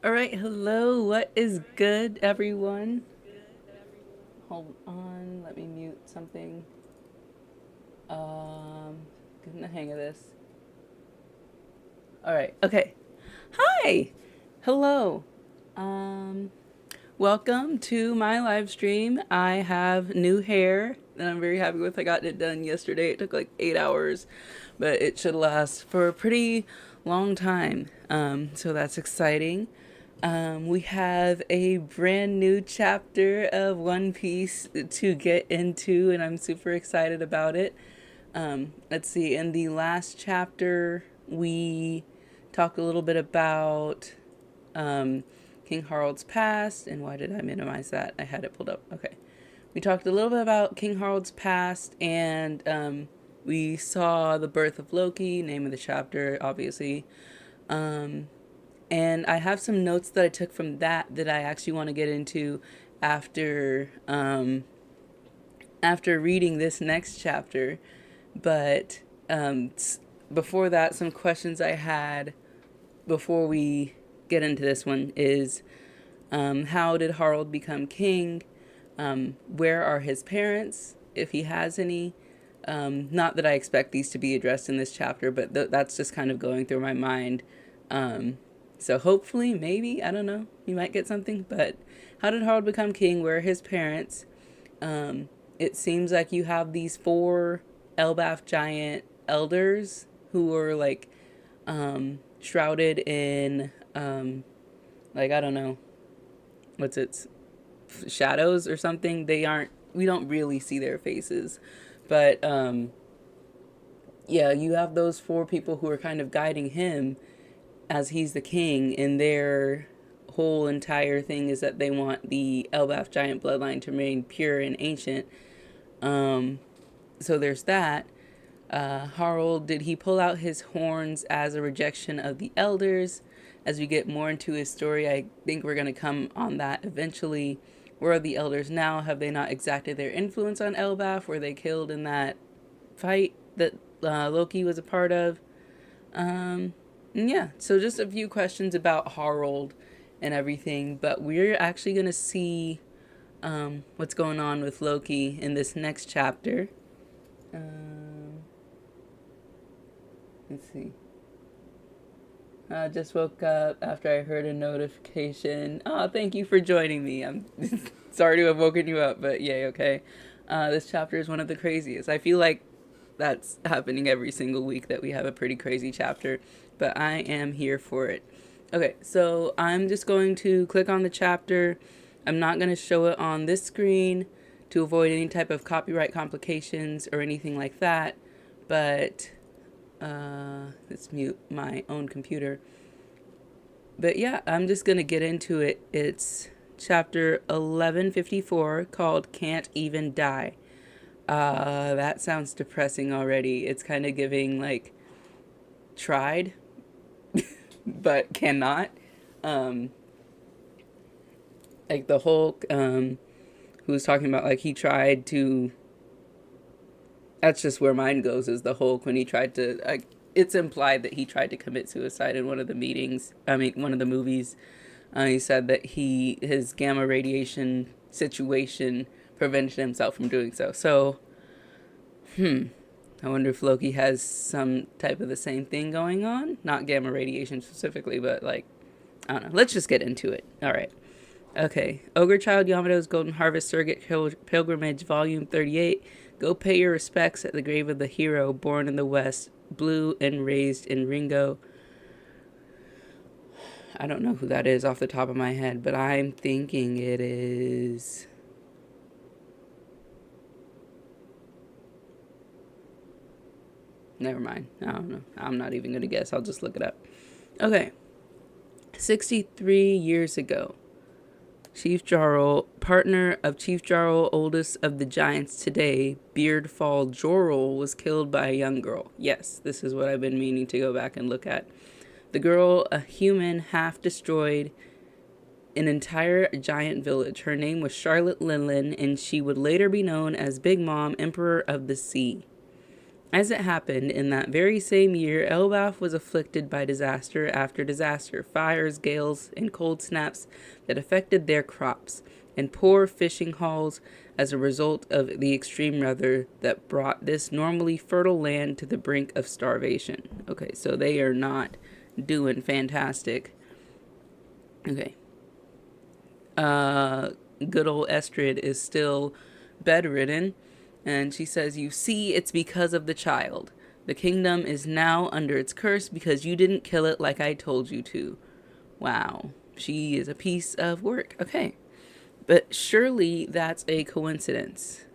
All right, hello. What is good, everyone? Hold on, let me mute something. Getting the hang of this. All right, okay. Hi, hello. Um, Welcome to my live stream. I have new hair that I'm very happy with. I got it done yesterday. It took like 8 hours, but it should last for a pretty long time. So that's exciting. We have a brand new chapter of One Piece to get into, and I'm super excited about it. Let's see, in the last chapter, we talked a little bit about um, King Harald's past. And why did I minimize that? I had it pulled up. Okay. We talked a little bit about King Harald's past, and we saw the birth of Loki, name of the chapter, obviously. Um, and I have some notes that I took from that I actually want to get into after after reading this next chapter. But before that, some questions I had before we get into this one is how did Harald become king? Where are his parents, if he has any? Not that I expect these to be addressed in this chapter, but that's just kind of going through my mind. So hopefully, maybe, I don't know, you might get something. But how did Harald become king? Where are his parents? It seems like you have these four Elbaf giant elders who are like shrouded in like, I don't know, what's it, shadows or something. They aren't, we don't really see their faces, but yeah, you have those four people who are kind of guiding him as he's the king, and their whole entire thing is that they want the Elbaf giant bloodline to remain pure and ancient. So there's that. Harald, did he pull out his horns as a rejection of the elders? As we get more into his story, I think we're going to come on that eventually. Where are the elders now? Have they not exacted their influence on Elbaf? Were they killed in that fight that Loki was a part of? Yeah, so just a few questions about Harald and everything. But we're actually going to see what's going on with Loki in this next chapter. Let's see. I just woke up after I heard a notification. Oh, thank you for joining me. I'm sorry to have woken you up, but yay, okay. This chapter is one of the craziest. I feel like that's happening every single week that we have a pretty crazy chapter, but I am here for it. Okay, so I'm just going to click on the chapter. I'm not going to show it on this screen to avoid any type of copyright complications or anything like that, but let's mute my own computer. But yeah, I'm just going to get into it. It's chapter 1154 called Can't Even Die. That sounds depressing already. It's kind of giving like tried, but cannot. Like the Hulk, who was talking about like he tried to. That's just where mine goes, is the Hulk when he tried to. It's implied that he tried to commit suicide in one of the meetings. I mean, one of the movies. He said that his gamma radiation situation prevented himself from doing so. So, I wonder if Loki has some type of the same thing going on. Not gamma radiation specifically, but like, I don't know. Let's just get into it. All right. Okay. Ogre Child Yamato's Golden Harvest Surrogate Pilgrimage, Volume 38. Go pay your respects at the grave of the hero born in the West, blue and raised in Ringo. I don't know who that is off the top of my head, but I'm thinking it is. Never mind. I don't know. I'm not even going to guess. I'll just look it up. Okay. 63 years ago, Chief Jarl, partner of Chief Jarl, oldest of the giants today, Beardfall Jorl, was killed by a young girl. Yes, this is what I've been meaning to go back and look at. The girl, a human, half destroyed an entire giant village. Her name was Charlotte Linlin, and she would later be known as Big Mom, Emperor of the Sea. As it happened, in that very same year, Elbaf was afflicted by disaster after disaster, fires, gales, and cold snaps that affected their crops, and poor fishing hauls as a result of the extreme weather that brought this normally fertile land to the brink of starvation. Okay, so they are not doing fantastic. Okay. Good old Estrid is still bedridden, and she says, "You see, it's because of the child. The kingdom is now under its curse because you didn't kill it like I told you to." Wow. She is a piece of work. Okay. But surely that's a coincidence.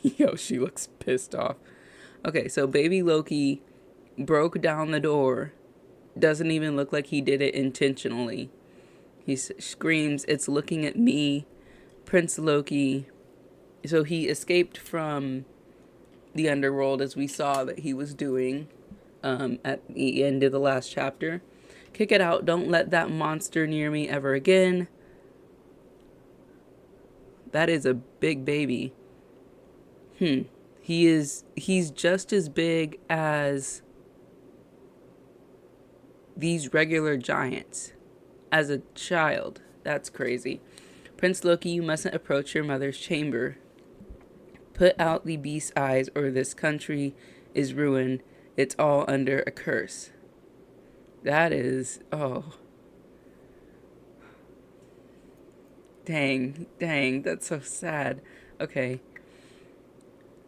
Yo, she looks pissed off. Okay, so baby Loki broke down the door. Doesn't even look like he did it intentionally. He screams, "It's looking at me, Prince Loki." So he escaped from the underworld, as we saw that he was doing at the end of the last chapter. "Kick it out. Don't let that monster near me ever again." That is a big baby. He's just as big as these regular giants. As a child. That's crazy. "Prince Loki, you mustn't approach your mother's chamber. Put out the beast's eyes or this country is ruined. It's all under a curse." That is, oh. Dang, that's so sad. Okay.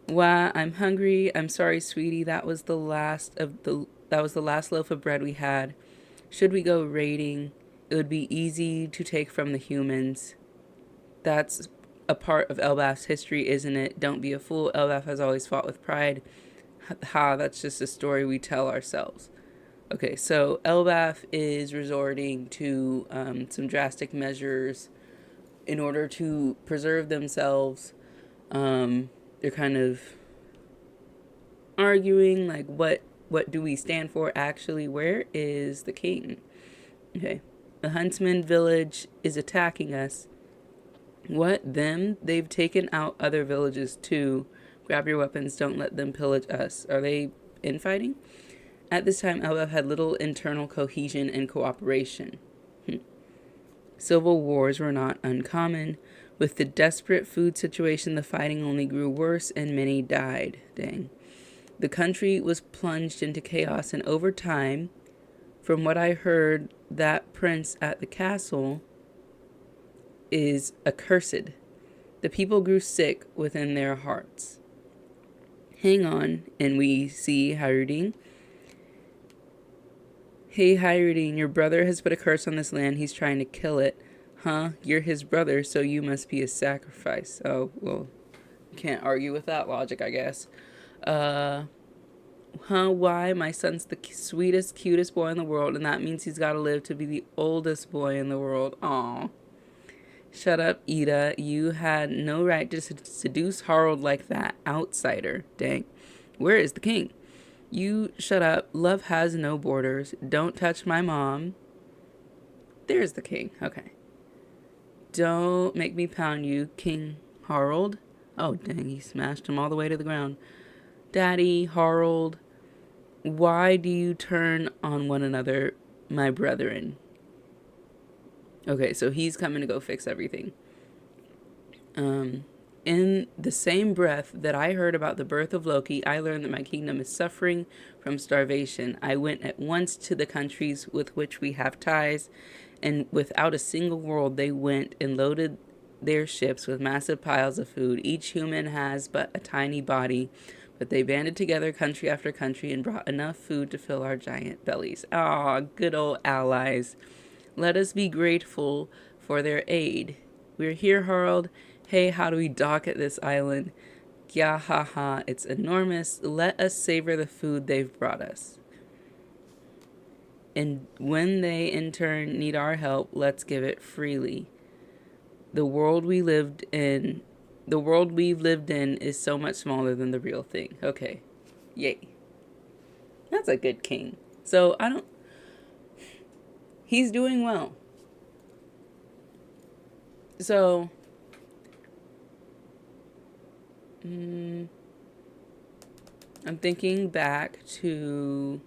"Why, I'm hungry. I'm sorry, sweetie. That was the last loaf of bread we had. Should we go raiding? It would be easy to take from the humans." That's a part of Elbaf's history, isn't it? Don't be a fool. Elbaf has always fought with pride. Ha, that's just a story we tell ourselves. Okay, so Elbaf is resorting to some drastic measures in order to preserve themselves. They're kind of arguing, like, what do we stand for actually? Where is the king? Okay. "The huntsman village is attacking us." What, them? They've taken out other villages too. Grab your weapons, don't let them pillage us. Are they infighting? At this time, Elbaf had little internal cohesion and cooperation. Civil wars were not uncommon. With the desperate food situation, the fighting only grew worse and many died. Dang. The country was plunged into chaos, and over time, from what I heard, that prince at the castle is accursed. The people grew sick within their hearts. Hang on, and we see Hyruddin. "Hey, Hyruddin, your brother has put a curse on this land. He's trying to kill it." "Huh? You're his brother, so you must be a sacrifice." Oh, well, can't argue with that logic, I guess. Why? My son's the sweetest, cutest boy in the world, and that means he's got to live to be the oldest boy in the world. Aw. "Shut up, Ida. You had no right to seduce Harold like that. Outsider." Dang. "Where is the king?" "You shut up. Love has no borders. Don't touch my mom." There's the king. Okay. "Don't make me pound you, King Harold." Oh, dang. He smashed him all the way to the ground. "Daddy, Harold, why do you turn on one another, my brethren?" Okay, so he's coming to go fix everything. In the same breath that I heard about the birth of Loki, I learned that my kingdom is suffering from starvation. I went at once to the countries with which we have ties, and without a single word they went and loaded their ships with massive piles of food. Each human has but a tiny body, but they banded together country after country and brought enough food to fill our giant bellies. Ah, good old allies. Let us be grateful for their aid. We're here, Harold. Hey, how do we dock at this island? Yeah, ha, ha, it's enormous. Let us savor the food they've brought us. And when they, in turn, need our help, let's give it freely. The world we've lived in is so much smaller than the real thing. Okay. Yay. That's a good king. So, he's doing well. So, I'm thinking back to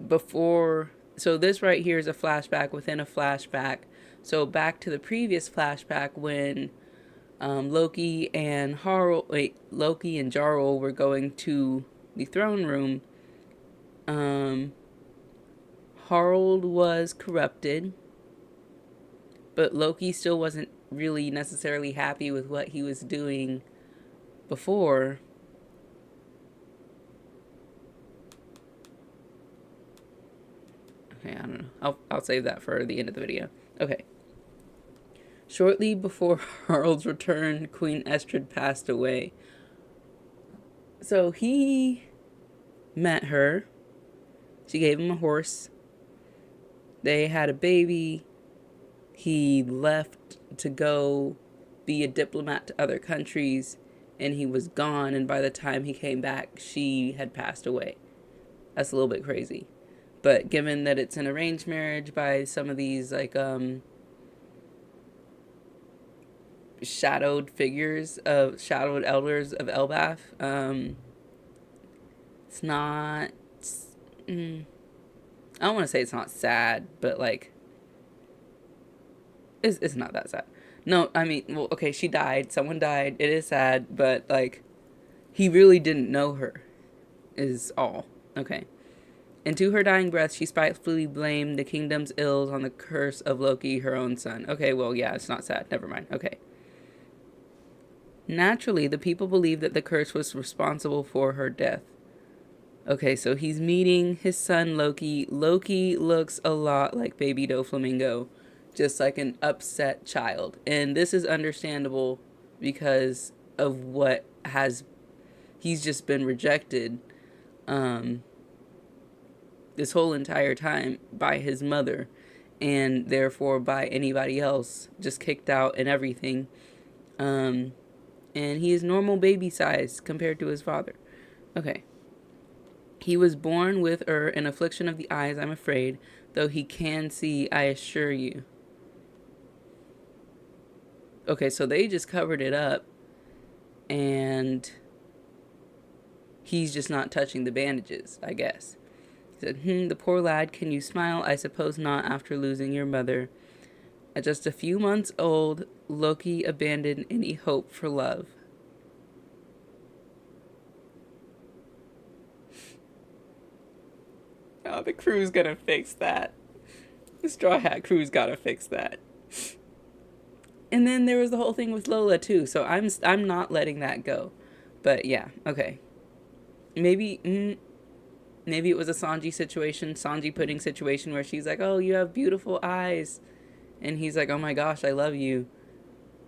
before. So this right here is a flashback within a flashback. So back to the previous flashback when Loki and Jarl were going to the throne room. Harold was corrupted, but Loki still wasn't really necessarily happy with what he was doing before. Okay, I don't know. I'll save that for the end of the video. Okay. Shortly before Harold's return, Queen Estrid passed away. So he met her. She gave him a horse. They had a baby. He left to go be a diplomat to other countries, and he was gone, and by the time he came back, she had passed away. That's a little bit crazy. But given that it's an arranged marriage by some of these, like, shadowed elders of Elbaf, it's not, I don't want to say it's not sad, but, like, it's not that sad. No, I mean, well, okay, she died. Someone died. It is sad, but, like, he really didn't know her, is all. Okay. And to her dying breath, she spitefully blamed the kingdom's ills on the curse of Loki, her own son. Okay, well, yeah, it's not sad. Never mind. Okay. Naturally, the people believed that the curse was responsible for her death. Okay, so he's meeting his son, Loki. Loki looks a lot like Baby Doflamingo, just like an upset child. And this is understandable because of what he's just been rejected this whole entire time by his mother, and therefore by anybody else, just kicked out and everything. And he is normal baby size compared to his father. Okay. He was born with an affliction of the eyes, I'm afraid, though he can see, I assure you. Okay, so they just covered it up, and he's just not touching the bandages, I guess. He said, the poor lad, can you smile? I suppose not after losing your mother. At just a few months old, Loki abandoned any hope for love. Oh, the crew's gonna fix that. The Straw Hat crew's gotta fix that. And then there was the whole thing with Lola too, so I'm not letting that go. But yeah, okay. Maybe it was a Sanji pudding situation where she's like, "Oh, you have beautiful eyes," and he's like, "Oh my gosh, I love you."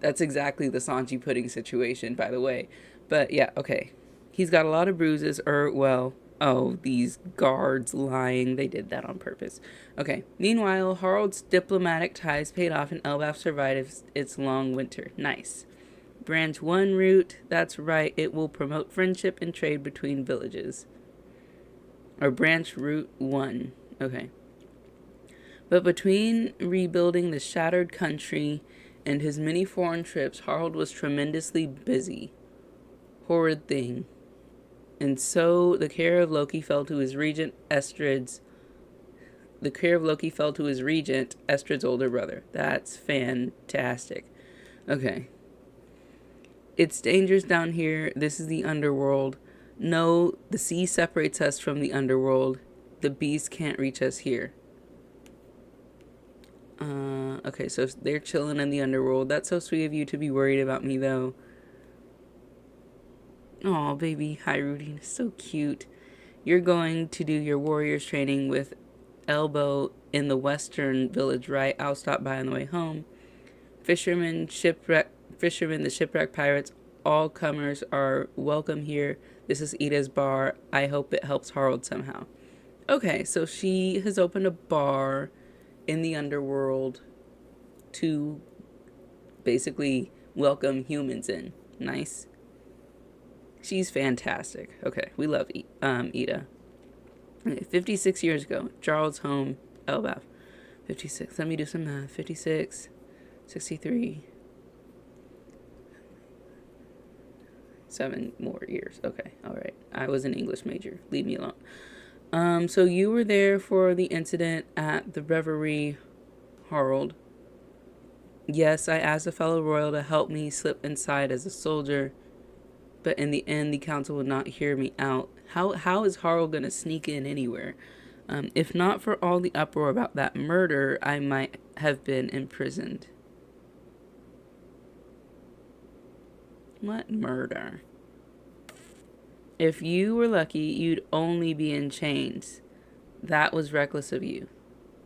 That's exactly the Sanji pudding situation, by the way. But yeah, okay. He's got a lot of bruises, these guards lying. They did that on purpose. Okay. Meanwhile, Harold's diplomatic ties paid off and Elbaf survived its long winter. Nice. Branch 1 route. That's right. It will promote friendship and trade between villages. Or branch route 1. Okay. But between rebuilding the shattered country and his many foreign trips, Harold was tremendously busy. Horrid thing. And so the care of Loki fell to his regent, Estrid's older brother. That's fantastic. Okay. It's dangerous down here. This is the underworld. No, the sea separates us from the underworld. The beast can't reach us here. Okay, so they're chilling in the underworld. That's so sweet of you to be worried about me, though. Oh, baby Hyrule is so cute. You're going to do your warriors training with Elbow in the western village, right? I'll stop by on the way home. Fishermen, the shipwreck pirates, all comers are welcome here. This is Ida's bar. I hope it helps Harold somehow. Okay, so she has opened a bar in the underworld to basically welcome humans in. Nice. She's fantastic. Okay, we love Ida. Okay, 56 years ago, Jarl's home, Elbaf. 56. Let me do some math. 56, 63. 7 more years. Okay, all right. I was an English major. Leave me alone. So you were there for the incident at the Reverie, Harold. Yes, I asked a fellow royal to help me slip inside as a soldier, but in the end, the council would not hear me out. How is Harold going to sneak in anywhere? If not for all the uproar about that murder, I might have been imprisoned. What murder? If you were lucky, you'd only be in chains. That was reckless of you.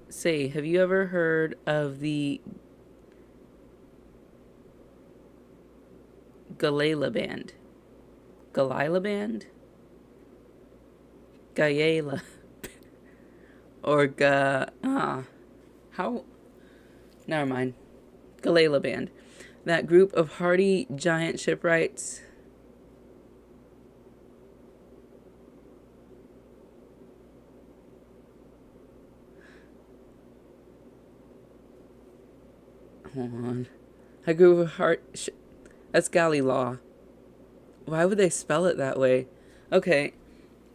Say, have you ever heard of the Galila Band? Galila Band? Gayela. Or how? Never mind. Galila Band. That group of hardy giant shipwrights. Hold on. A group of that's Galley Law. Why would they spell it that way? Okay.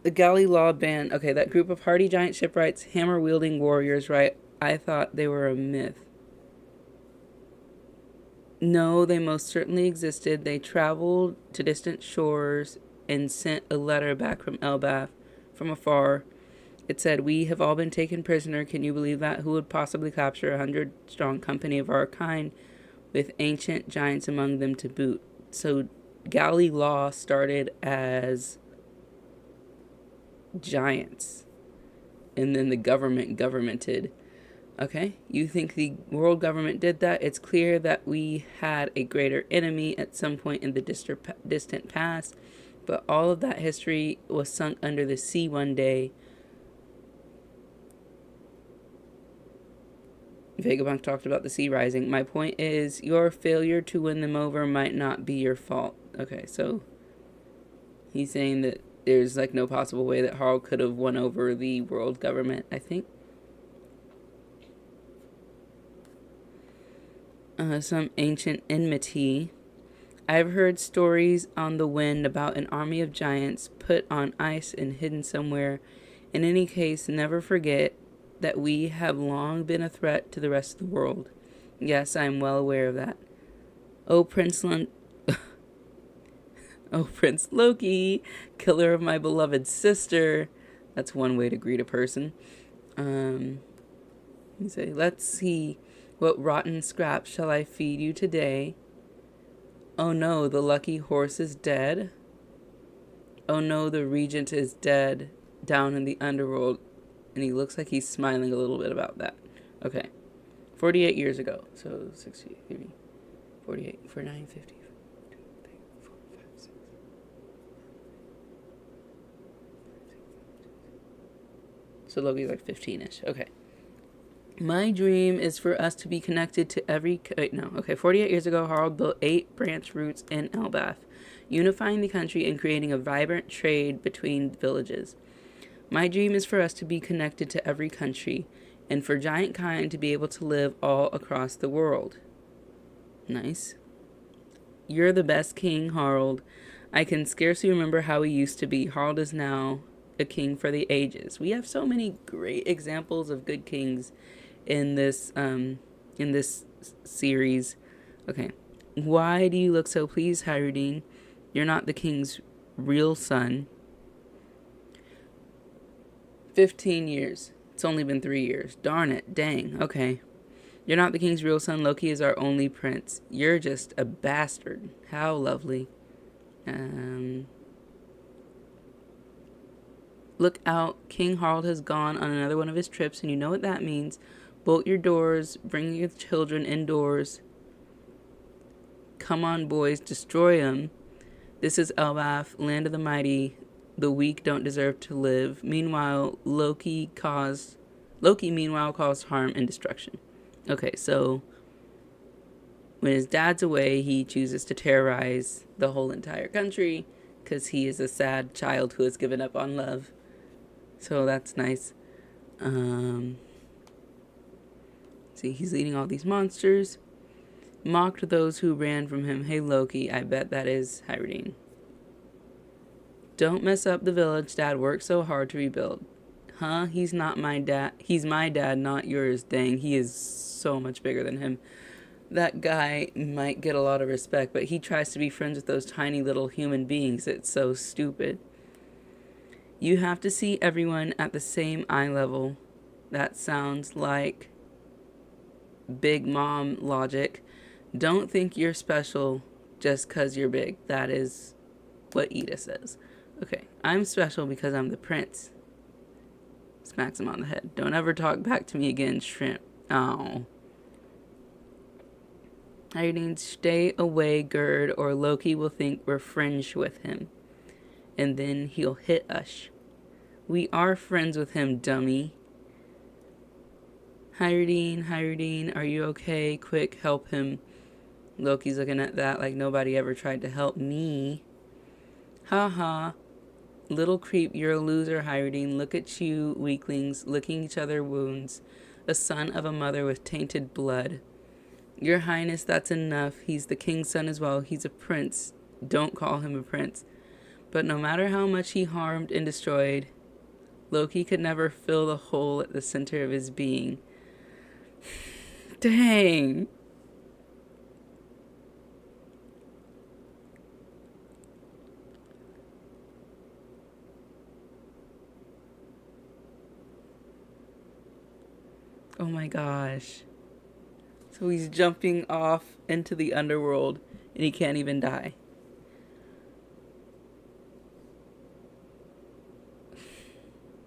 The Galley Law Band. Okay, that group of hardy giant shipwrights, hammer-wielding warriors, right? I thought they were a myth. No, they most certainly existed. They traveled to distant shores and sent a letter back from Elbaf from afar. It said, "We have all been taken prisoner. Can you believe that? Who would possibly capture 100-strong company of our kind with ancient giants among them to boot?" So Galley Law started as giants, and then the governmented. Okay, you think the world government did that? It's clear that we had a greater enemy at some point in the distant past, but all of that history was sunk under the sea one day. Vegabunk talked about the sea rising. My point is, your failure to win them over might not be your fault. Okay, so he's saying that there's like no possible way that Harl could have won over the world government, I think. Some ancient enmity. I've heard stories on the wind about an army of giants put on ice and hidden somewhere. In any case, never forget that we have long been a threat to the rest of the world. Yes, I am well aware of that. Oh, Prince Loki, killer of my beloved sister. That's one way to greet a person. Let's see. What rotten scraps shall I feed you today? Oh no, the lucky horse is dead. Oh no, the regent is dead down in the underworld. And he looks like he's smiling a little bit about that. Okay. 48 years ago. So 60, 30, 48, 49, 50. 2, 3, 4, 5, 6. So Loki's like 15-ish. Okay. My dream is for us to be connected to every... 48 years ago, Harald built 8 branch routes in Elbaf, unifying the country and creating a vibrant trade between villages. My dream is for us to be connected to every country, and for giant kind to be able to live all across the world. Nice. You're the best king, Harald. I can scarcely remember how he used to be. Harald is now a king for the ages. We have so many great examples of good kings in this series. Okay. Why do you look so pleased, Hyrudine? You're not the king's real son. 15 years. It's only been 3 years. Darn it. Dang. Okay. You're not the king's real son. Loki is our only prince. You're just a bastard. How lovely. Look out. King Harald has gone on another one of his trips, and you know what that means. Bolt your doors. Bring your children indoors. Come on, boys. Destroy them. This is Elbaf, land of the mighty. The weak don't deserve to live. Meanwhile, Loki caused harm and destruction. Okay, so when his dad's away, he chooses to terrorize the whole entire country because he is a sad child who has given up on love. So that's nice. See, he's leading all these monsters. Mocked those who ran from him. Hey, Loki, I bet that is Hyrudine. Don't mess up the village Dad worked so hard to rebuild. Huh? He's not my dad. He's my dad, not yours. Dang, he is so much bigger than him. That guy might get a lot of respect, but he tries to be friends with those tiny little human beings. It's so stupid. You have to see everyone at the same eye level. That sounds like Big Mom logic. Don't think you're special just because you're big. That is what Ida says. Okay, I'm special because I'm the prince. Smacks him on the head. Don't ever talk back to me again, shrimp. Oh. Irene, stay away, Gerd, or Loki will think we're friends with him. And then he'll hit us. We are friends with him, dummy. Hyrdine, are you okay? Quick, help him. Loki's looking at that like nobody ever tried to help me. Ha ha. Little creep, you're a loser, Hyrdine. Look at you, weaklings, licking each other wounds. A son of a mother with tainted blood. Your Highness, that's enough. He's the king's son as well. He's a prince. Don't call him a prince. But no matter how much he harmed and destroyed, Loki could never fill the hole at the center of his being. Dang. Oh my gosh. So he's jumping off into the underworld and he can't even die.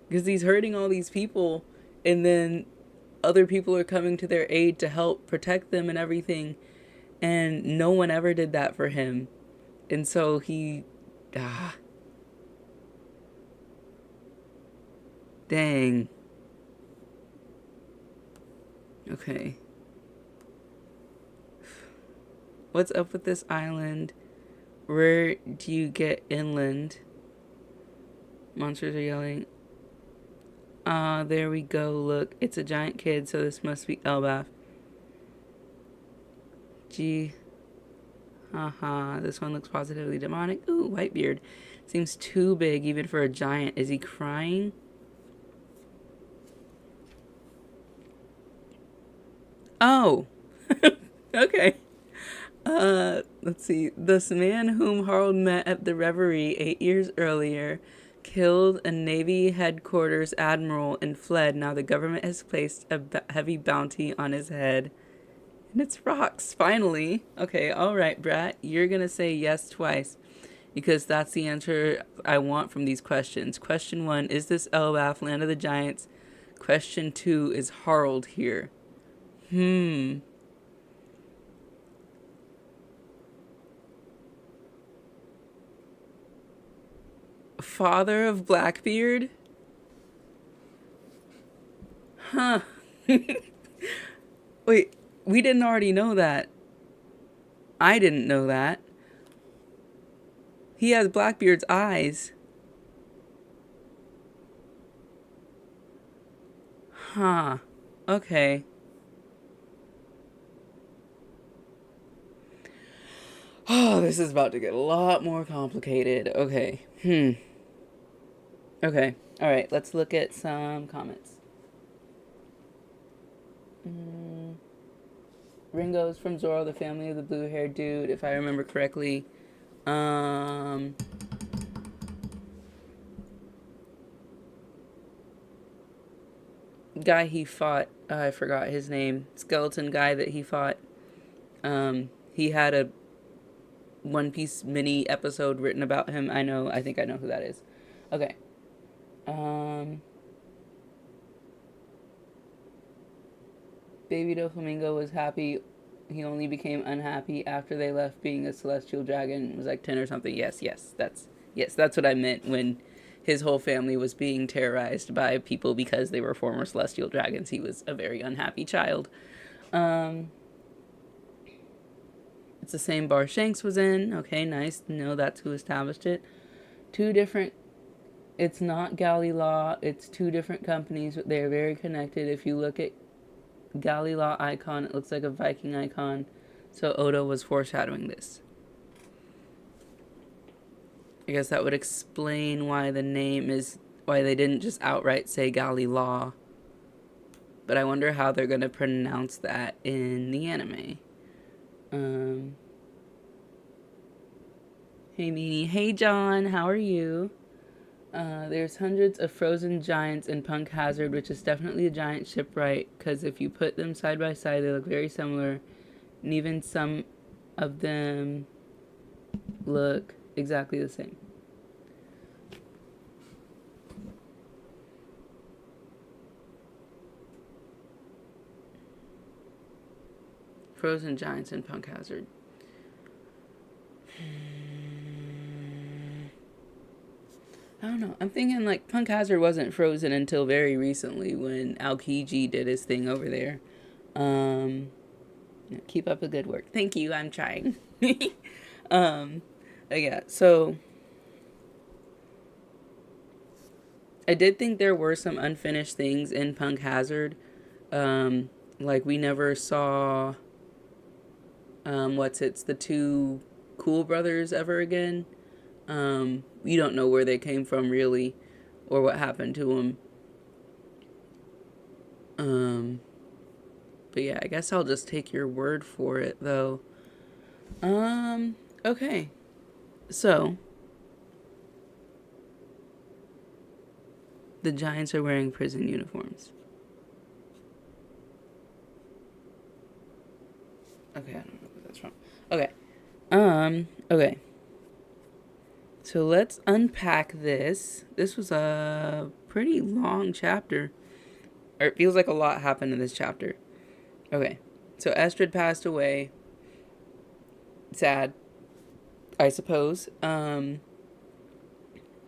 Because he's hurting all these people and then other people are coming to their aid to help protect them and everything. And no one ever did that for him. And so he... Dang. Okay. What's up with this island? Where do you get inland? Monsters are yelling. There we go. Look, it's a giant kid, so this must be Elbaf. Gee. Haha, this one looks positively demonic. Ooh, Whitebeard. Seems too big even for a giant. Is he crying? Oh. Okay. Let's see. This man whom Harold met at the Reverie 8 years earlier killed a Navy headquarters admiral and fled. Now the government has placed a heavy bounty on his head. And it's rocks, finally. Okay, alright, Brat. You're gonna say yes twice. Because that's the answer I want from these questions. Question 1, is this Elbaf, Land of the Giants? Question 2, is Harold here? Father of Blackbeard? Huh. Wait, we didn't already know that. I didn't know that. He has Blackbeard's eyes. Huh. Okay. Oh, this is about to get a lot more complicated. Okay. Okay. All right. Let's look at some comments. Ringo's from Zorro, the family of the blue-haired dude, if I remember correctly. Guy he fought, I forgot his name. Skeleton guy that he fought. He had a One Piece mini episode written about him. I think I know who that is. Okay. Baby Doflamingo was happy. He only became unhappy after they left being a celestial dragon. It was like 10 or something. Yes, that's what I meant when his whole family was being terrorized by people because they were former celestial dragons. He was a very unhappy child. It's the same bar Shanks was in. Okay, nice. No, that's who established it. It's not Galley Law. It's two different companies, but they're very connected. If you look at Galley Law icon, it looks like a Viking icon. So Oda was foreshadowing this. I guess that would explain why why they didn't just outright say Galilaw. But I wonder how they're going to pronounce that in the anime. Hey, Meanie. Hey, John. How are you? There's hundreds of frozen giants in Punk Hazard, which is definitely a giant shipwright, because if you put them side by side, they look very similar. And even some of them look exactly the same. Frozen giants in Punk Hazard. I don't know. I'm thinking like Punk Hazard wasn't frozen until very recently when Aokiji did his thing over there. Keep up the good work. Thank you. I'm trying. Yeah. So I did think there were some unfinished things in Punk Hazard. Like we never saw the two Cool brothers ever again. You don't know where they came from really, or what happened to them. But yeah, I guess I'll just take your word for it though. Okay. So the Giants are wearing prison uniforms. Okay, I don't know where that's from. Okay. Okay. So let's unpack this. This was a pretty long chapter. Or it feels like a lot happened in this chapter. Okay. So Estrid passed away. Sad, I suppose.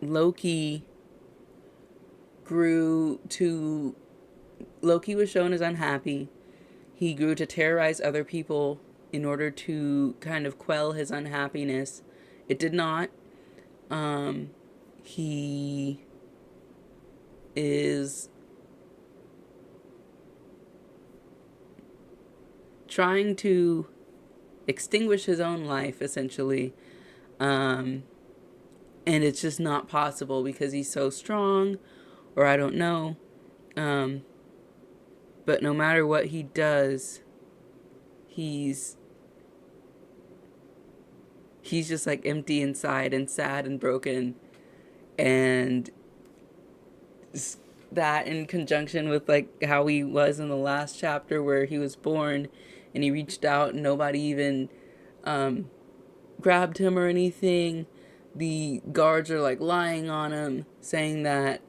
Loki was shown as unhappy. He grew to terrorize other people in order to kind of quell his unhappiness. It did not. He is trying to extinguish his own life, essentially. And it's just not possible because he's so strong, or I don't know. But no matter what he does, he's just like empty inside and sad and broken. And that in conjunction with like how he was in the last chapter where he was born and he reached out and nobody even grabbed him or anything. The guards are like lying on him, saying that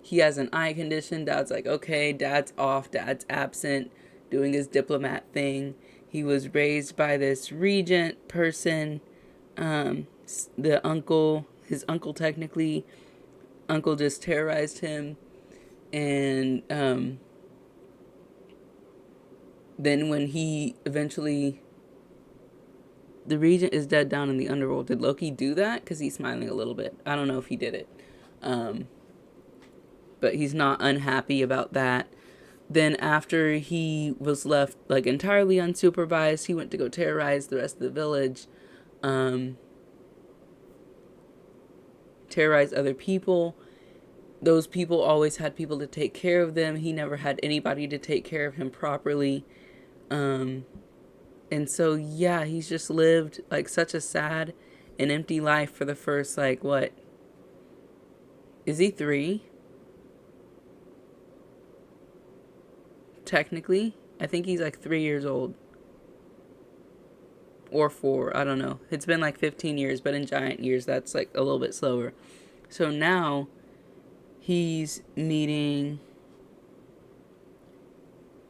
he has an eye condition. Dad's like, okay, dad's off, dad's absent, doing his diplomat thing. He was raised by this regent person. His uncle technically, uncle just terrorized him. And then when he eventually, the regent is dead down in the underworld. Did Loki do that? Because he's smiling a little bit. I don't know if he did it. But he's not unhappy about that. Then after he was left like entirely unsupervised, he went to go terrorize the rest of the village. Terrorize other people. Those people always had people to take care of them. He never had anybody to take care of him properly. And so, yeah, he's just lived like such a sad and empty life for the first, like, what? Is he 3? Technically, I think he's like 3 years old. Or 4, I don't know. It's been like 15 years, but in giant years, that's like a little bit slower. So now he's meeting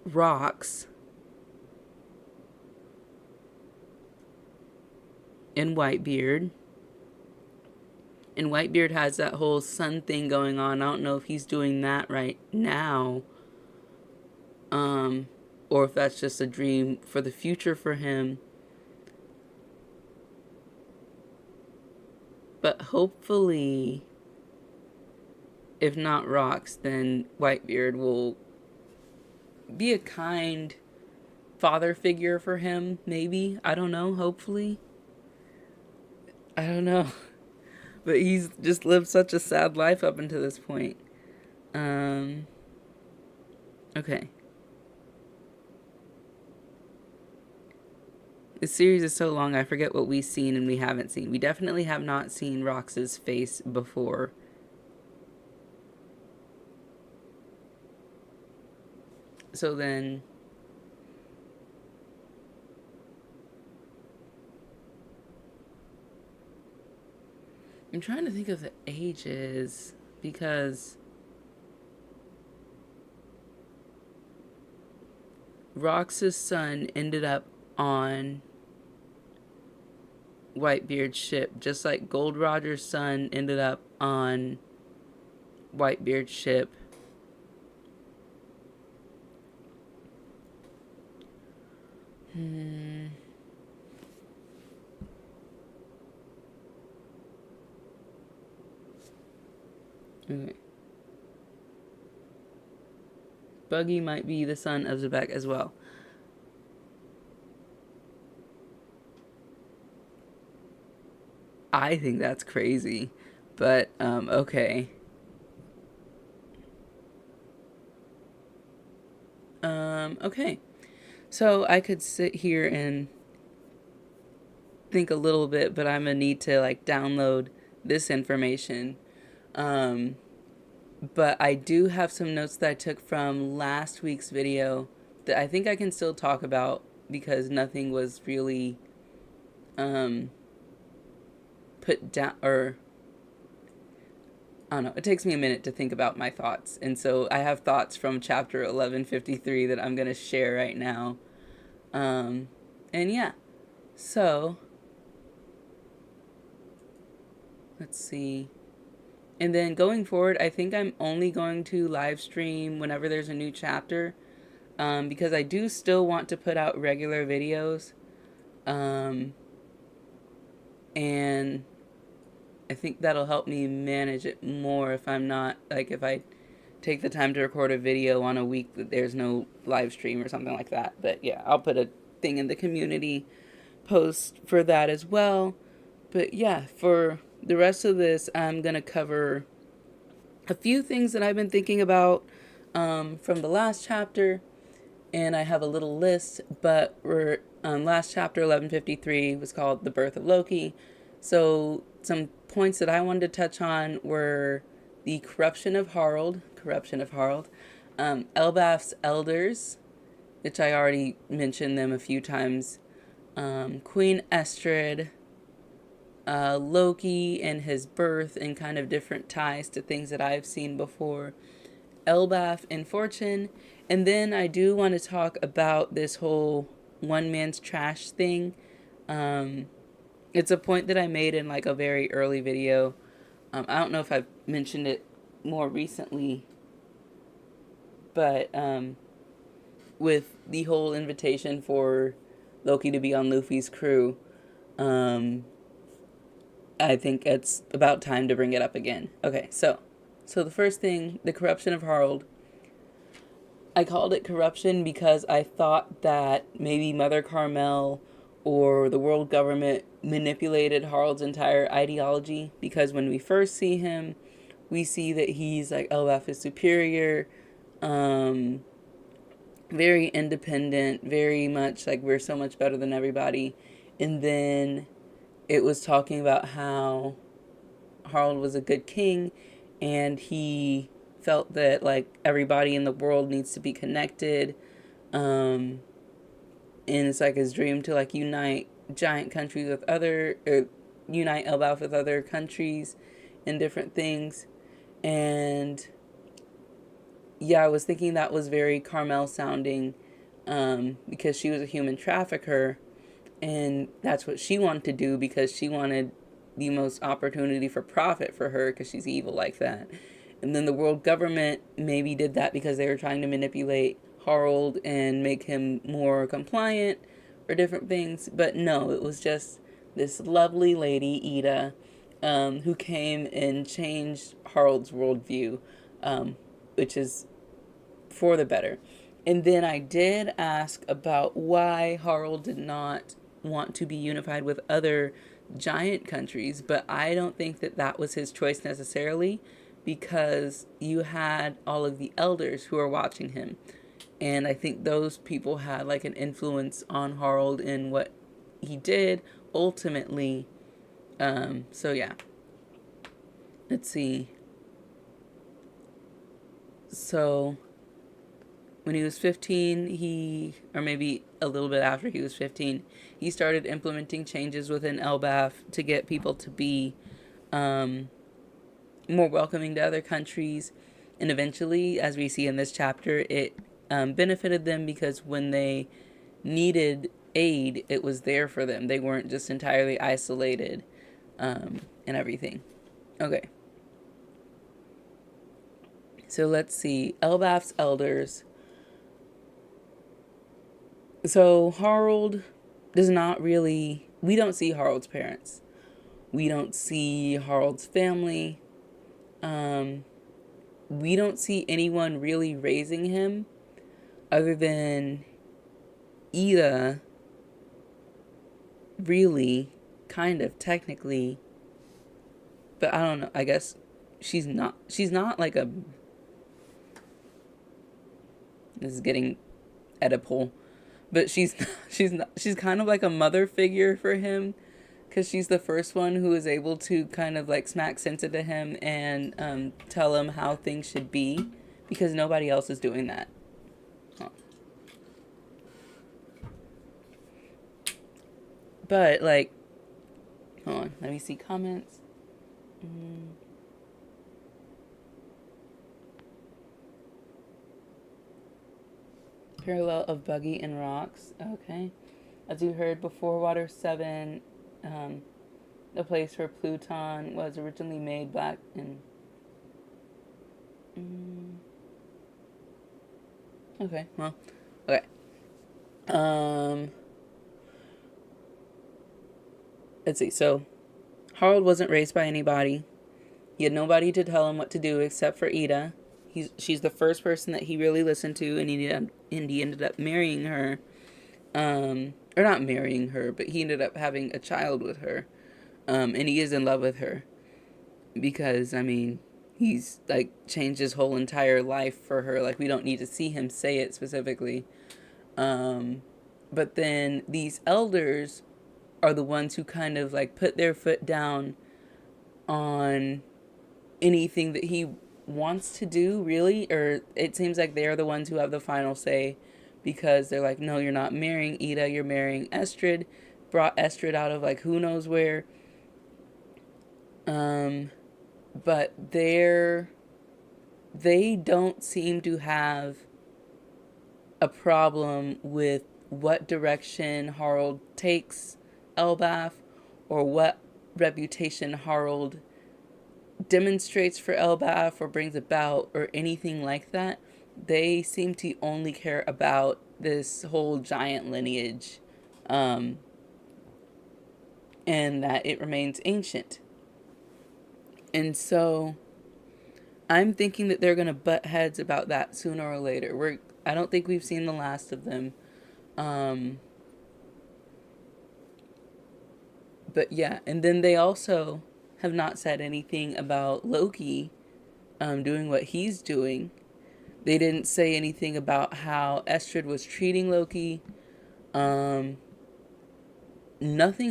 rocks and Whitebeard. And Whitebeard has that whole sun thing going on. I don't know if he's doing that right now. Or if that's just a dream for the future for him. But hopefully, if not rocks, then Whitebeard will be a kind father figure for him, maybe. I don't know, hopefully. I don't know. But he's just lived such a sad life up until this point. Okay. This series is so long, I forget what we've seen and we haven't seen. We definitely have not seen Rox's face before. So then... I'm trying to think of the ages, because Rox's son ended up on Whitebeard's ship, just like Gold Roger's son ended up on Whitebeard's ship. Okay. Buggy might be the son of Zebek as well. I think that's crazy, but okay. Okay. So I could sit here and think a little bit, but I'm gonna need to like download this information. But I do have some notes that I took from last week's video that I think I can still talk about, because nothing was really put down, or I don't know. It takes me a minute to think about my thoughts. And so I have thoughts from chapter 1153 that I'm going to share right now. And yeah. So let's see. And then going forward, I think I'm only going to live stream whenever there's a new chapter, because I do still want to put out regular videos. And I think that'll help me manage it more if I'm not, like, if I take the time to record a video on a week that there's no live stream or something like that. But yeah, I'll put a thing in the community post for that as well. But yeah, for the rest of this, I'm going to cover a few things that I've been thinking about from the last chapter. And I have a little list, but we're last chapter 1153 was called The Birth of Loki. So some points that I wanted to touch on were the corruption of Harald, Elbaf's elders, which I already mentioned them a few times, Queen Estrid, Loki and his birth and kind of different ties to things that I've seen before, Elbaf and Fortune, and then I do want to talk about this whole one man's trash thing. It's a point that I made in like a very early video. I don't know if I've mentioned it more recently, but with the whole invitation for Loki to be on Luffy's crew, I think it's about time to bring it up again. Okay, so the first thing, the corruption of Harald. I called it corruption because I thought that maybe Mother Carmel or the world government manipulated Harald's entire ideology, because when we first see him, we see that he's like, Elbaf is superior, very independent, very much like we're so much better than everybody. And then it was talking about how Harald was a good king and he felt that like everybody in the world needs to be connected, and it's like his dream to like unite giant countries with unite Elbaf with other countries and different things. And yeah, I was thinking that was very Carmel sounding, because she was a human trafficker and that's what she wanted to do because she wanted the most opportunity for profit for her because she's evil like that. And then the world government maybe did that because they were trying to manipulate Harald and make him more compliant or different things. But no, it was just this lovely lady, Ida, who came and changed Harald's worldview, which is for the better. And then I did ask about why Harald did not want to be unified with other giant countries, but I don't think that that was his choice necessarily, because you had all of the elders who are watching him. And I think those people had like an influence on Harold in what he did ultimately. So yeah. Let's see. So when he was 15, or maybe a little bit after he was 15, he started implementing changes within Elbaf to get people to be more welcoming to other countries. And eventually, as we see in this chapter, it benefited them, because when they needed aid, it was there for them. They weren't just entirely isolated and everything. Okay. So let's see. Elbaf's elders. So Harold does not really... We don't see Harold's parents. We don't see Harold's family. We don't see anyone really raising him other than Ida, really, kind of, technically. But I don't know. I guess she's not like a... This is getting Oedipal. But she's kind of like a mother figure for him, because she's the first one who is able to kind of like smack sense into him and tell him how things should be, because nobody else is doing that. Huh. But like, hold on, let me see comments. Parallel of Buggy and Rocks. Okay. As you heard before, Water 7, the place where Pluton was originally made black and... Okay, well, okay. Let's see. So, Harold wasn't raised by anybody. He had nobody to tell him what to do except for Ida. She's the first person that he really listened to, and he ended up marrying her. Or not marrying her, but he ended up having a child with her. And he is in love with her. Because, I mean, he's, like, changed his whole entire life for her. Like, we don't need to see him say it specifically. But then these elders are the ones who kind of, like, put their foot down on anything that he wants to do, really. Or it seems like they're the ones who have the final say, because they're like, no, you're not marrying Ida, you're marrying Estrid. Brought Estrid out of, like, who knows where. But they don't seem to have a problem with what direction Harold takes Elbaf, or what reputation Harold demonstrates for Elbaf or brings about, or anything like that. They seem to only care about this whole giant lineage, and that it remains ancient. And so I'm thinking that they're going to butt heads about that sooner or later. I don't think we've seen the last of them. But yeah, and then they also have not said anything about Loki doing what he's doing. They didn't say anything about how Estrid was treating Loki. Nothing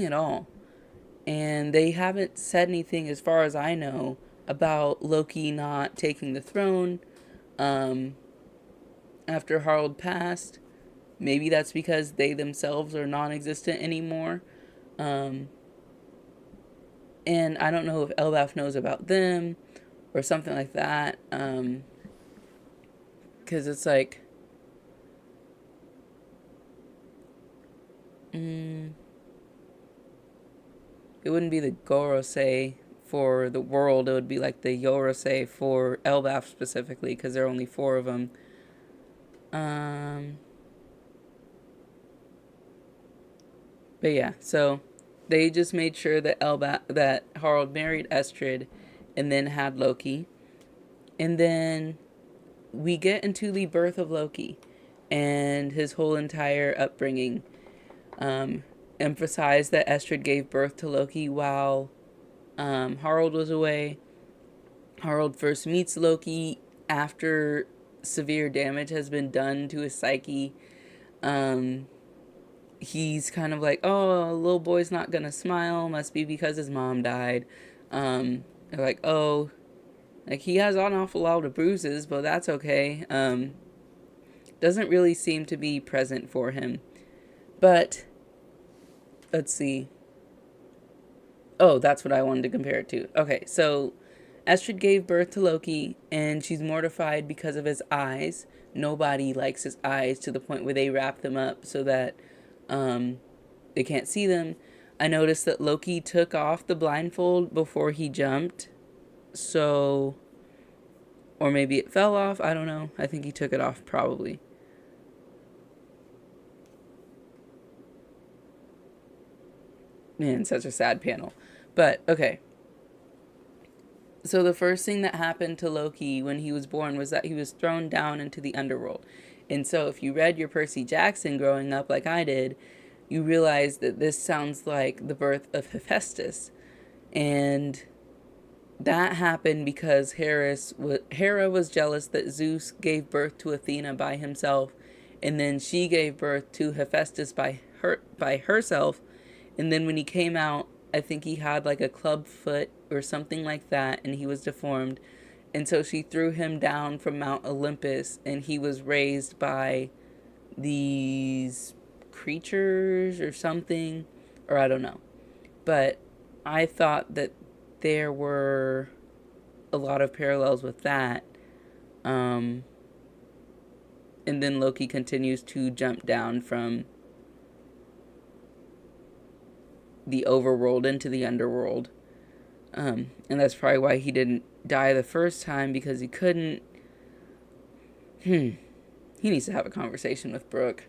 at all. And they haven't said anything, as far as I know, about Loki not taking the throne after Harold passed. Maybe that's because they themselves are non-existent anymore. And I don't know if Elbaf knows about them or something like that. Because it's like... it wouldn't be the Gorosei for the world. It would be like the Yorosei for Elbaf specifically, because there are only 4 of them. But yeah, so they just made sure that Harold married Estrid and then had Loki. And then we get into the birth of Loki and his whole entire upbringing. emphasized that Estrid gave birth to Loki while Harald was away. Harald first meets Loki after severe damage has been done to his psyche. Um, he's kind of like, oh, little boy's not gonna smile. Must be because his mom died. They're like, oh, like he has an awful lot of bruises, but that's okay. Doesn't really seem to be present for him. But let's see. Oh, that's what I wanted to compare it to. Okay, so Estrid gave birth to Loki, and she's mortified because of his eyes. Nobody likes his eyes to the point where they wrap them up so that they can't see them. I noticed that Loki took off the blindfold before he jumped. So, or maybe it fell off. I don't know. I think he took it off probably. Man, such a sad panel. But, okay. So the first thing that happened to Loki when he was born was that he was thrown down into the underworld. And so if you read your Percy Jackson growing up like I did, you realize that this sounds like the birth of Hephaestus. And that happened because Hera was jealous that Zeus gave birth to Athena by himself, and then she gave birth to Hephaestus by herself. And then when he came out, I think he had like a club foot or something like that, and he was deformed. And so she threw him down from Mount Olympus, and he was raised by these creatures or something, or I don't know. But I thought that there were a lot of parallels with that. And then Loki continues to jump down from the overworld into the underworld. And that's probably why he didn't die the first time, because he couldn't. He needs to have a conversation with Brooke.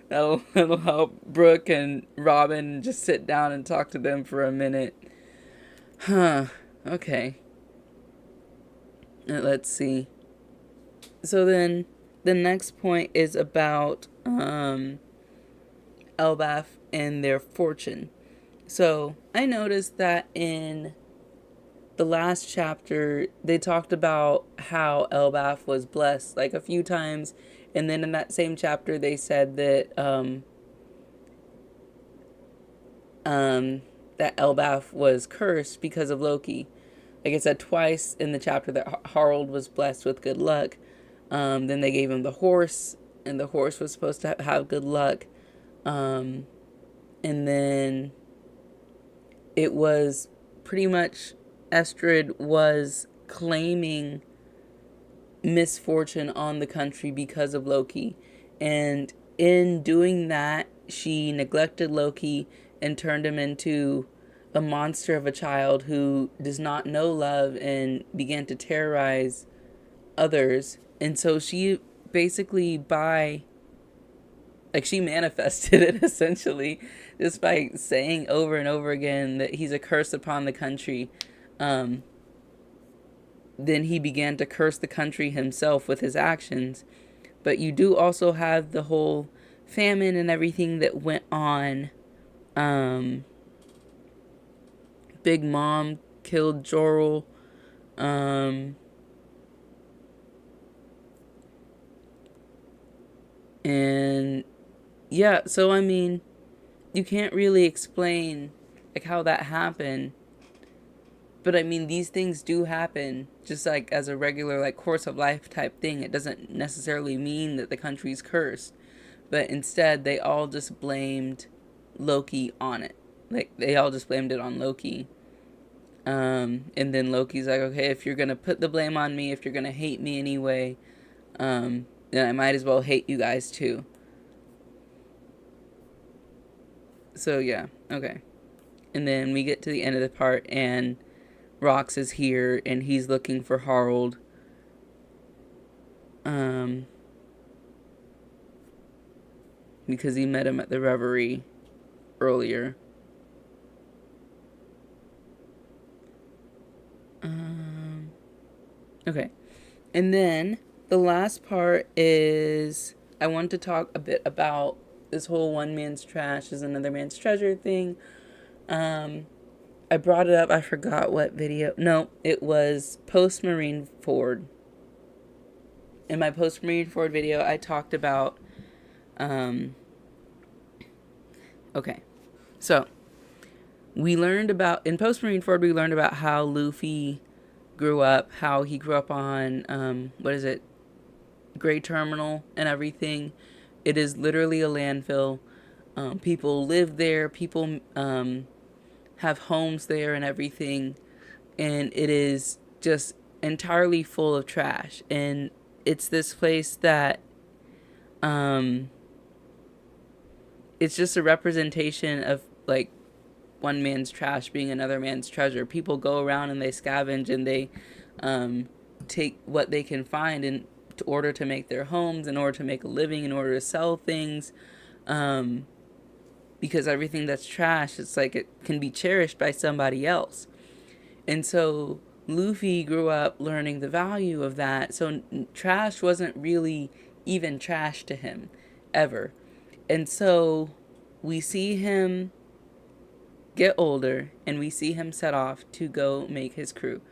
that'll help Brooke and Robin just sit down and talk to them for a minute. Okay. Let's see. So then the next point is about Elbaf and their fortune. So I noticed that in the last chapter, they talked about how Elbaf was blessed like a few times. And then in that same chapter, they said that that Elbaf was cursed because of Loki. Like I said twice in the chapter that Harald was blessed with good luck. Then they gave him the horse, and the horse was supposed to have good luck. And then it was pretty much Estrid was claiming misfortune on the country because of Loki. And in doing that, she neglected Loki and turned him into a monster of a child who does not know love and began to terrorize others. And so she basically she manifested it essentially just by saying over and over again that he's a curse upon the country. Then he began to curse the country himself with his actions. But you do also have the whole famine and everything that went on. Big Mom killed Jorel. And yeah, so I mean, you can't really explain like how that happened. But I mean, these things do happen just like as a regular like course of life type thing. It doesn't necessarily mean that the country's cursed. But instead, they all just blamed Loki on it. Like, they all just blamed it on Loki. And then Loki's like, okay, if you're going to put the blame on me, if you're going to hate me anyway, then I might as well hate you guys too. So, yeah, okay. And then we get to the end of the part, and Rox is here, and he's looking for Harald. Because he met him at the Reverie earlier. Okay. And then the last part is I want to talk a bit about this whole one man's trash is another man's treasure thing. I brought it up. I forgot what video. No, it was post Marineford. In my post Marineford video, I talked about. Okay, so we learned about in post Marineford. We learned about how Luffy grew up. How he grew up on what is it, Gray Terminal and everything. It is literally a landfill. People live there. People have homes there and everything, and it is just entirely full of trash. And it's this place that it's just a representation of like one man's trash being another man's treasure. People go around and they scavenge and they take what they can find in order to make their homes, in order to make a living, in order to sell things. Because everything that's trash, it's like it can be cherished by somebody else. And so Luffy grew up learning the value of that. So trash wasn't really even trash to him, ever. And so we see him get older, and we see him set off to go make his crew.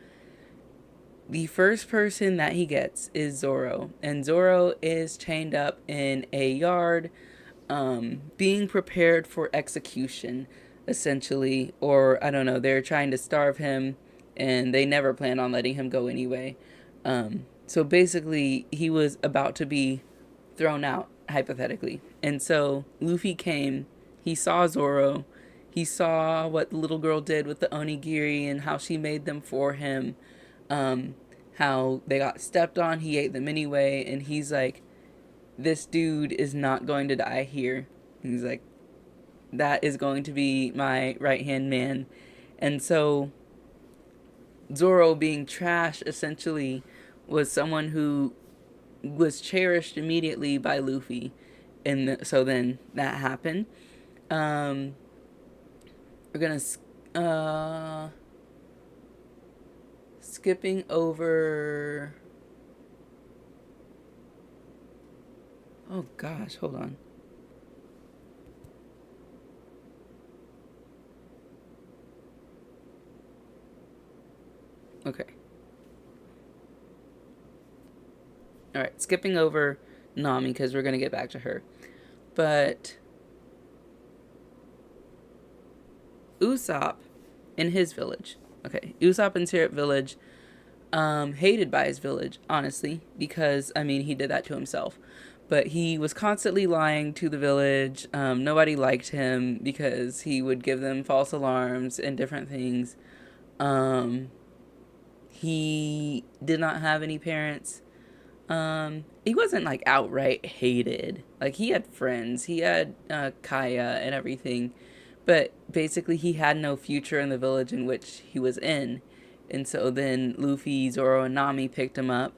The first person that he gets is Zoro. And Zoro is chained up in a yard, being prepared for execution, essentially. Or, I don't know, they're trying to starve him, and they never planned on letting him go anyway. So basically, he was about to be thrown out, hypothetically. And so Luffy came, he saw Zoro, he saw what the little girl did with the onigiri and how she made them for him, how they got stepped on, he ate them anyway, and he's like, this dude is not going to die here. He's like, that is going to be my right-hand man. And so Zoro, being trash, essentially, was someone who was cherished immediately by Luffy. And so then that happened. We're gonna skipping over. Oh gosh, hold on. Okay. Alright, skipping over Nami because we're going to get back to her. But Usopp in his village. Okay, Usopp in Syrup Village, hated by his village, honestly, because, I mean, he did that to himself. But he was constantly lying to the village. Nobody liked him because he would give them false alarms and different things. He did not have any parents. He wasn't like outright hated. Like, he had friends. He had Kaya and everything. But basically he had no future in the village in which he was in. And so then Luffy, Zoro, and Nami picked him up.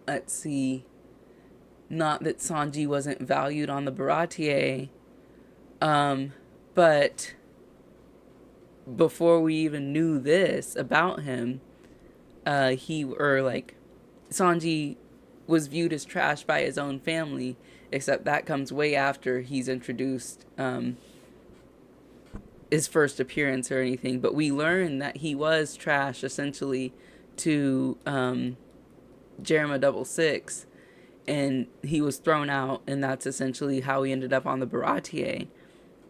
Let's see. Not that Sanji wasn't valued on the Baratier. But before we even knew this about him, Sanji was viewed as trash by his own family, except that comes way after he's introduced, his first appearance or anything. But we learn that he was trash, essentially, to, Jerema 66, and he was thrown out, and that's essentially how he ended up on the Baratier.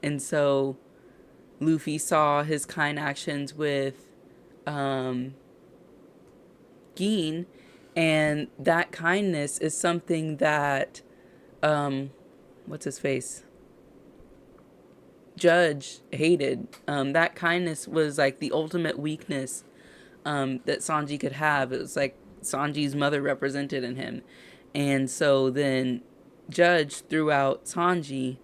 And so Luffy saw his kind actions with, Gin, and that kindness is something that what's his face, Judge, hated. That kindness was like the ultimate weakness that Sanji could have. It was like Sanji's mother represented in him. And so then Judge threw out Sanji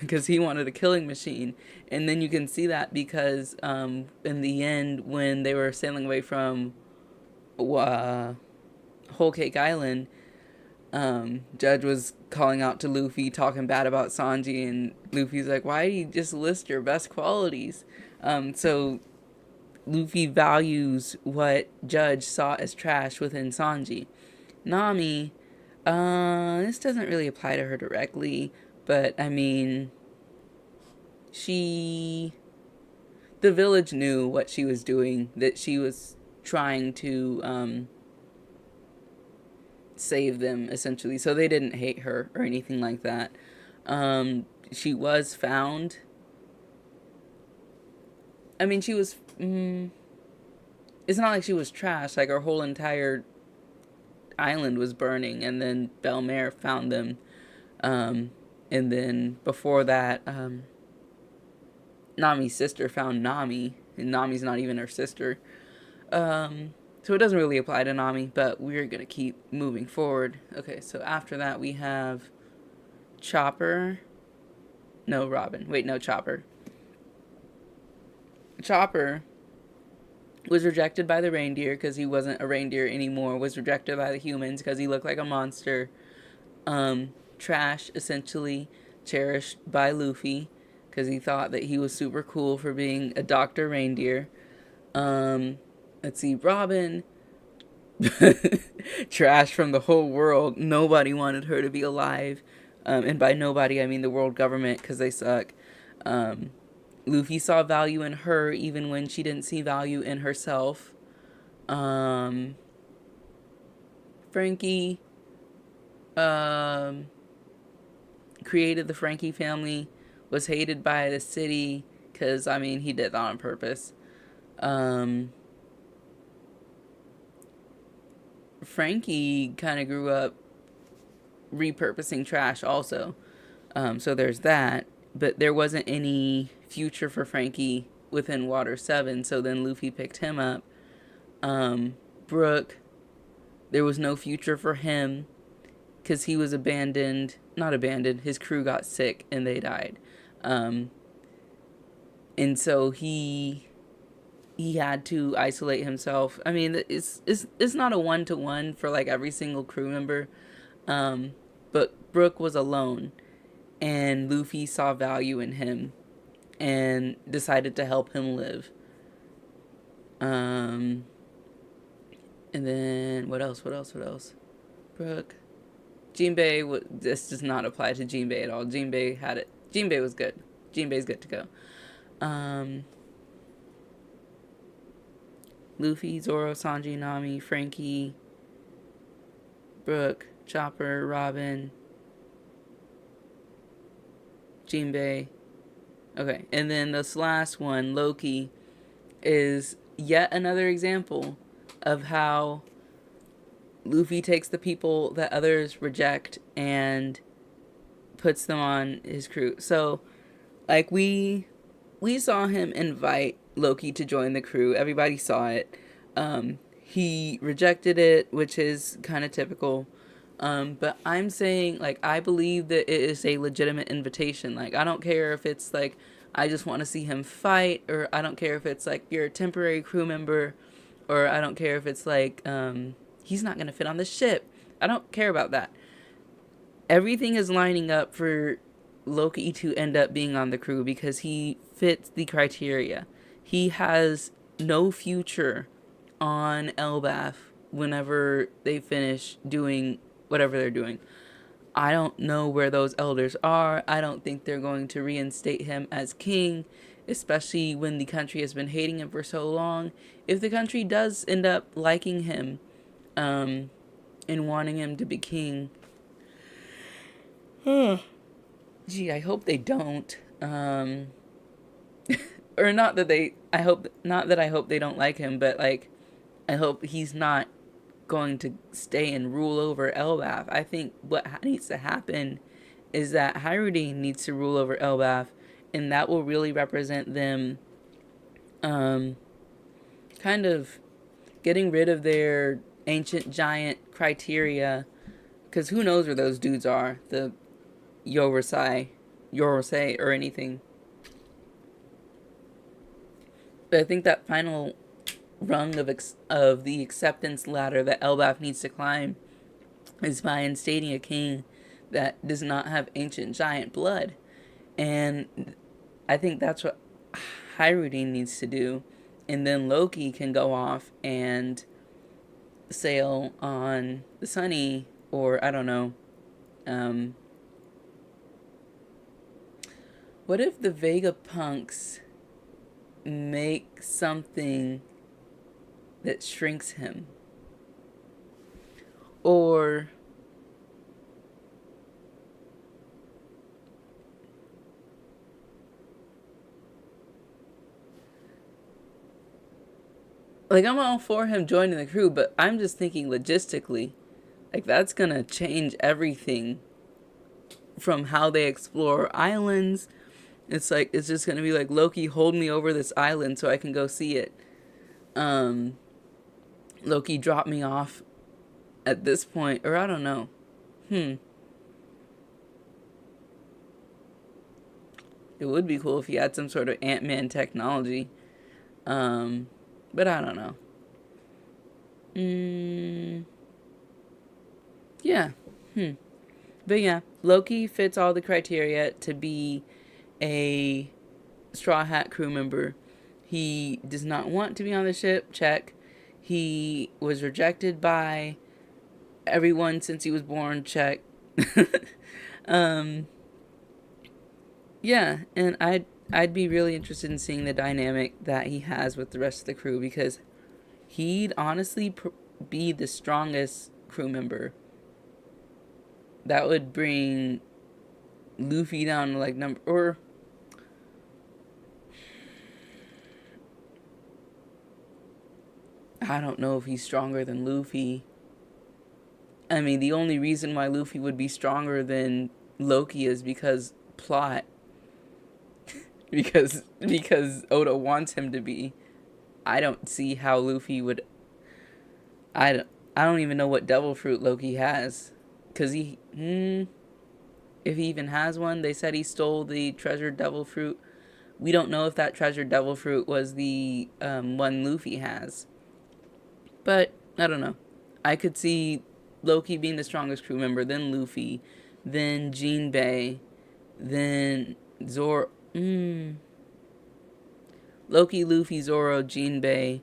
because he wanted a killing machine. And then you can see that because in the end, when they were sailing away from Whole Cake Island, Judge was calling out to Luffy, talking bad about Sanji, and Luffy's like, why do you just list your best qualities? So Luffy values what Judge saw as trash within Sanji. Nami, This doesn't really apply to her directly, but I mean, she, the village knew what she was doing, that she was trying to save them essentially, so they didn't hate her or anything like that. She was found. I mean, she was. It's not like she was trashed. Like, her whole entire island was burning, and then Belmare found them. And then before that, Nami's sister found Nami, and Nami's not even her sister. So it doesn't really apply to Nami, but we're gonna keep moving forward. Okay, so after that we have Chopper. No, Robin. Wait, no, Chopper. Chopper was rejected by the reindeer because he wasn't a reindeer anymore. Was rejected by the humans because he looked like a monster. Trash, essentially. Cherished by Luffy because he thought that he was super cool for being a doctor reindeer. Let's see, Robin. Trash from the whole world. Nobody wanted her to be alive. And by nobody, I mean the world government, because they suck. Luffy saw value in her even when she didn't see value in herself. Frankie created the Frankie family, was hated by the city because, I mean, he did that on purpose. Frankie kind of grew up repurposing trash also. So there's that. But there wasn't any future for Frankie within Water 7, so then Luffy picked him up. Brook, there was no future for him because he was abandoned. Not abandoned, his crew got sick and they died. And so he had to isolate himself. I mean, it's not a one-to-one for like every single crew member. But Brook was alone, and Luffy saw value in him and decided to help him live. And then what else? Brook. Jinbei, this does not apply to Jinbei at all. Jinbei had it. Jinbei was good. Jinbei's good to go. Luffy, Zoro, Sanji, Nami, Frankie, Brook, Chopper, Robin, Jinbei. Okay, and then this last one, Loki, is yet another example of how Luffy takes the people that others reject and puts them on his crew. So, like, we saw him invite Loki to join the crew. Everybody saw it. He rejected it, which is kind of typical. But I'm saying, like, I believe that it is a legitimate invitation. Like, I don't care if it's, like, I just want to see him fight, or I don't care if it's, like, you're a temporary crew member, or I don't care if it's, like, he's not going to fit on the ship. I don't care about that. Everything is lining up for Loki to end up being on the crew because he fits the criteria. He has no future on Elbaf whenever they finish doing whatever they're doing. I don't know where those elders are. I don't think they're going to reinstate him as king, especially when the country has been hating him for so long. If the country does end up liking him, and wanting him to be king, gee, I hope they don't. Or not that they. I hope they don't like him, but like, I hope he's not going to stay and rule over Elbaf. I think what needs to happen is that Hyrule needs to rule over Elbaf, and that will really represent them kind of getting rid of their ancient giant criteria, because who knows where those dudes are, the Yorosei or anything. But I think that final rung of the acceptance ladder that Elbaf needs to climb is by instating a king that does not have ancient giant blood. And I think that's what Hyrule needs to do. And then Loki can go off and sail on the Sunny or I don't know. Um, what if the Vegapunks make something that shrinks him? Or like, I'm all for him joining the crew, but I'm just thinking logistically, like, that's gonna change everything from how they explore islands. It's like, it's just gonna be like, Loki, hold me over this island so I can go see it. um Loki, drop me off at this point, or I don't know. It would be cool if he had some sort of Ant-Man technology. But I don't know. Yeah. But yeah, Loki fits all the criteria to be a Straw Hat crew member. He does not want to be on the ship, check. He was rejected by everyone since he was born, check. um, yeah, and I'd be really interested in seeing the dynamic that he has with the rest of the crew, because he'd honestly be the strongest crew member. That would bring Luffy down to like number, or I don't know if he's stronger than Luffy. I mean, the only reason why Luffy would be stronger than Loki is because plot. because Oda wants him to be. I don't see how Luffy would. I don't even know what devil fruit Loki has, cause if he even has one. They said he stole the treasured devil fruit. We don't know if that treasured devil fruit was the one Luffy has. But I don't know. I could see Loki being the strongest crew member, then Luffy, then Jinbei, then Zoro. Loki, Luffy, Zoro, Jinbei,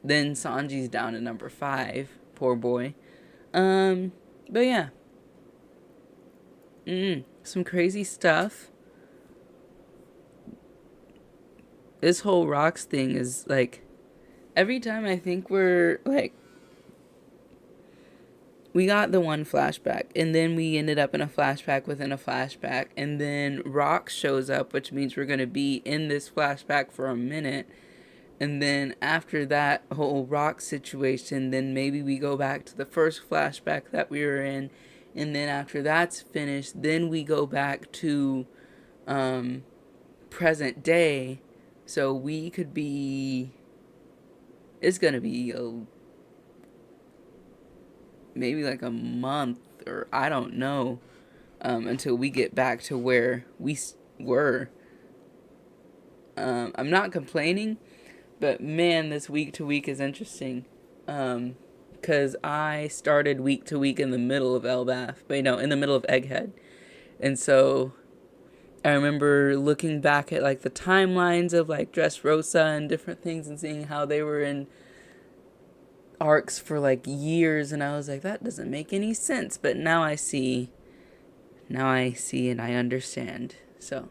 then Sanji's down to number 5. Poor boy. But yeah. Some crazy stuff. This whole rocks thing is like, every time I think we're like, we got the one flashback, and then we ended up in a flashback within a flashback, and then Rock shows up, which means we're going to be in this flashback for a minute, and then after that whole Rock situation, then maybe we go back to the first flashback that we were in, and then after that's finished, then we go back to present day. So we could be, it's going to be maybe like a month, or I don't know, until we get back to where we were. I'm not complaining, but man, this week to week is interesting. Because I started week to week in the middle of Elbath, but in the middle of Egghead. And so I remember looking back at like the timelines of like Dressrosa and different things, and seeing how they were in arcs for like years, and I was like, that doesn't make any sense. But now I see and I understand. So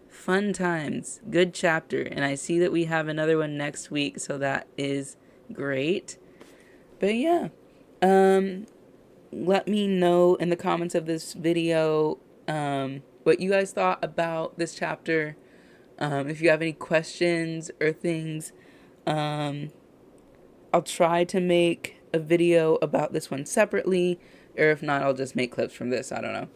fun times, good chapter, and I see that we have another one next week, so that is great. But yeah, let me know in the comments of this video what you guys thought about this chapter. If you have any questions or things, I'll try to make a video about this one separately, or if not, I'll just make clips from this. I don't know.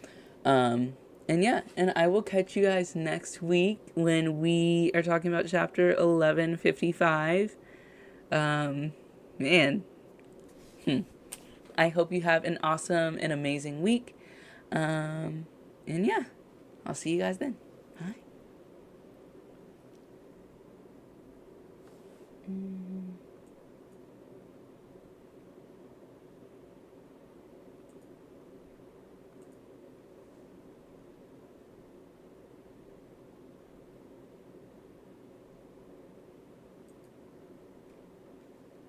And yeah, and I will catch you guys next week when we are talking about chapter 1155. Man. I hope you have an awesome and amazing week. And yeah, I'll see you guys then. Bye.